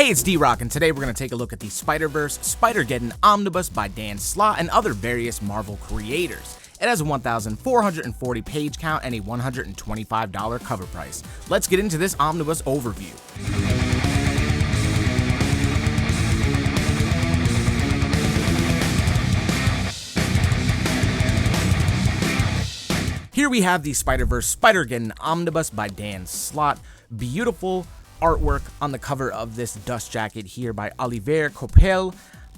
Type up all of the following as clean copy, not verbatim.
Hey, it's D-Rock, and today we're going to take a look at the Spider-Verse Spider-Geddon Omnibus by Dan Slott and other various Marvel creators. It has a 1,440 page count and a $125 cover price. Let's get into this omnibus overview. Here we have the Spider-Verse Spider-Geddon Omnibus by Dan Slott. Beautiful artwork on the cover of this dust jacket here by Olivier Coipel.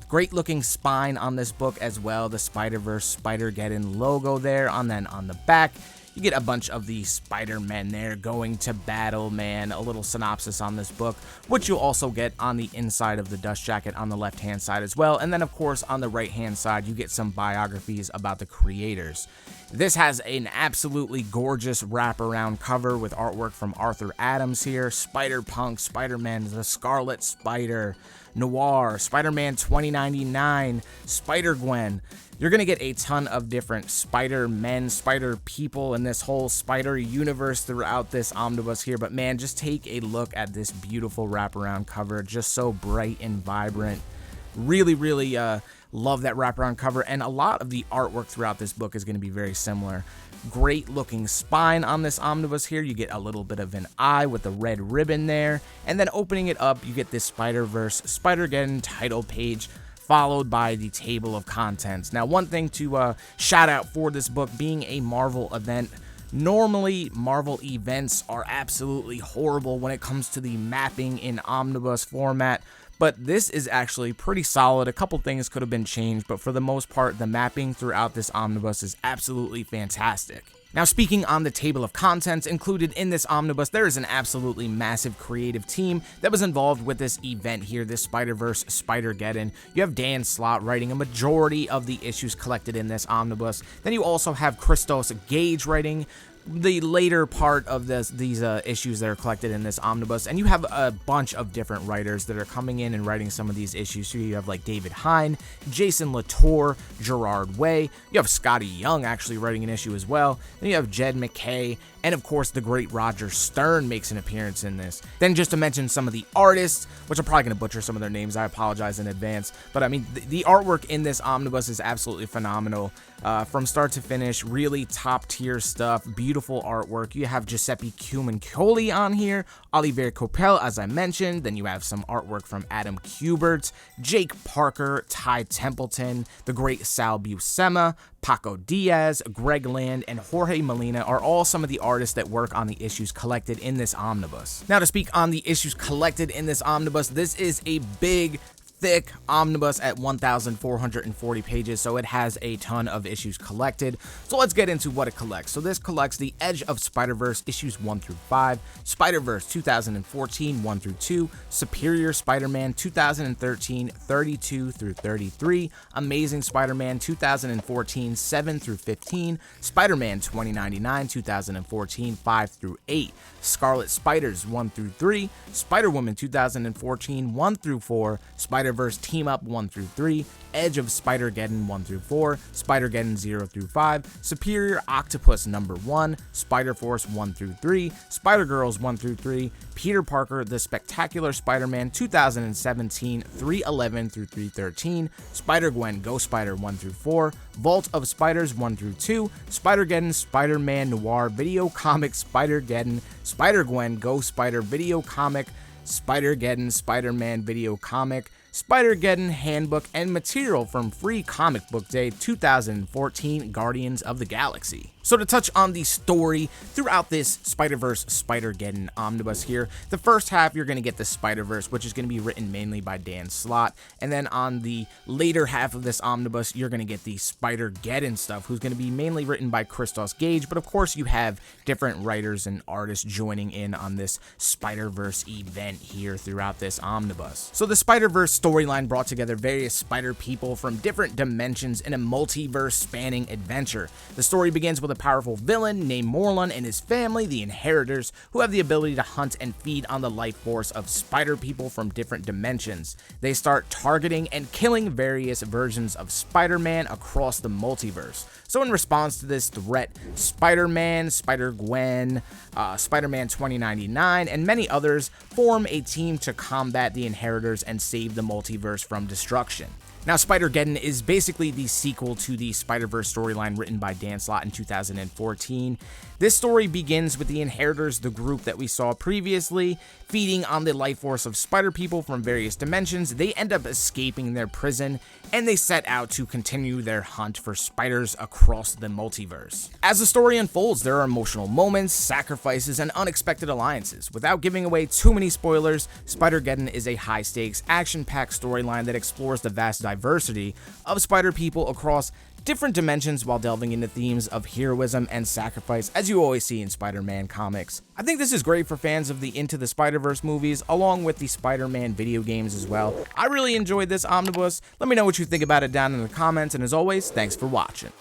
Great looking spine on this book as well. The Spider-Verse Spider-Geddon logo there. And then on the back, you get a bunch of the Spider-Men there going to battle, man. A little synopsis on this book, which you'll also get on the inside of the dust jacket on the left-hand side as well. And then, of course, on the right-hand side, you get some biographies about the creators. This has an absolutely gorgeous wraparound cover with artwork from Arthur Adams here. Spider-Punk, Spider-Man, the Scarlet Spider, Noir, Spider-Man 2099, Spider-Gwen. You're going to get a ton of different Spider-Men, Spider-People in this whole Spider universe throughout this omnibus here. But man, just take a look at this beautiful wraparound cover. Just so bright and vibrant. Really love that wraparound cover, and a lot of the artwork throughout this book is going to be very similar. Great looking spine on this omnibus here. You get a little bit of an eye with the red ribbon there, and then opening it up, you get this Spider-Verse Spider-Geddon title page, followed by the table of contents. Now, one thing to shout out for this book being a Marvel event. Normally, Marvel events are absolutely horrible when it comes to the mapping in omnibus format, but this is actually pretty solid. A couple things could have been changed, but for the most part, the mapping throughout this omnibus is absolutely fantastic. Now, speaking on the table of contents included in this omnibus, there is an absolutely massive creative team that was involved with this event here, this Spider-Verse Spider-Geddon. You have Dan Slott writing a majority of the issues collected in this omnibus. Then you also have Christos Gage writing the later part of these issues that are collected in this omnibus, and you have a bunch of different writers that are coming in and writing some of these issues. So you have like David Hine, Jason Latour, Gerard Way, you have Scotty Young actually writing an issue as well, then you have Jed MacKay, and of course the great Roger Stern makes an appearance in this. Then just to mention some of the artists, which I'm probably going to butcher some of their names, I apologize in advance, but I mean the artwork in this omnibus is absolutely phenomenal. From start to finish, really top tier stuff, beautiful artwork. You have Giuseppe Cumincoli on here, Olivier Coipel, as I mentioned. Then you have some artwork from Adam Kubert, Jake Parker, Ty Templeton, the great Sal Buscema, Paco Diaz, Greg Land, and Jorge Molina are all some of the artists that work on the issues collected in this omnibus. Now, to speak on the issues collected in this omnibus, this is a big, thick omnibus at 1,440 pages, so it has a ton of issues collected. So let's get into what it collects. So this collects the Edge of Spider-Verse issues 1 through 5, Spider-Verse 2014 1 through 2, Superior Spider-Man 2013 32 through 33, Amazing Spider-Man 2014 7 through 15, Spider-Man 2099 2014 5 through 8, Scarlet Spiders 1 through 3, Spider-Woman 2014 1 through 4, Spider-Verse Team Up 1 through 3, Edge of Spider-Geddon 1 through 4, Spider-Geddon 0 through 5, Superior Octopus number 1, Spider-Force 1 through 3, Spider-Girls 1 through 3, Peter Parker The Spectacular Spider-Man 2017 311 through 313, Spider-Gwen Go Spider 1 through 4, Vault of Spiders 1 through 2, Spider-Geddon Spider-Man Noir Video Comic Spider-Geddon, Spider-Gwen Go Spider Video Comic, Spider-Geddon Spider-Man Video Comic, Spider-Geddon Handbook, and material from Free Comic Book Day 2014 Guardians of the Galaxy. So to touch on the story throughout this Spider-Verse Spider-Geddon omnibus here, the first half you're going to get the Spider-Verse, which is going to be written mainly by Dan Slott, and then on the later half of this omnibus, you're going to get the Spider-Geddon stuff, who's going to be mainly written by Christos Gage, but of course you have different writers and artists joining in on this Spider-Verse event here throughout this omnibus. So the Spider-Verse storyline brought together various Spider people from different dimensions in a multiverse spanning adventure. The story begins with with a powerful villain named Morlun and his family, the Inheritors, who have the ability to hunt and feed on the life force of spider people from different dimensions. They start targeting and killing various versions of Spider-Man across the multiverse. So in response to this threat, Spider-Man, Spider-Gwen, Spider-Man 2099, and many others form a team to combat the Inheritors and save the multiverse from destruction. Now, Spider-Geddon is basically the sequel to the Spider-Verse storyline written by Dan Slott in 2014. This story begins with the Inheritors, the group that we saw previously, feeding on the life force of spider people from various dimensions. They end up escaping their prison, and they set out to continue their hunt for spiders across the multiverse. As the story unfolds, there are emotional moments, sacrifices, and unexpected alliances. Without giving away too many spoilers, Spider-Geddon is a high-stakes, action-packed storyline that explores the vast diversity of spider people across different dimensions while delving into themes of heroism and sacrifice, as you always see in Spider-Man comics. I think this is great for fans of the Into the Spider-Verse movies, along with the Spider-Man video games as well. I really enjoyed this omnibus. Let me know what you think about it down in the comments, and as always, thanks for watching.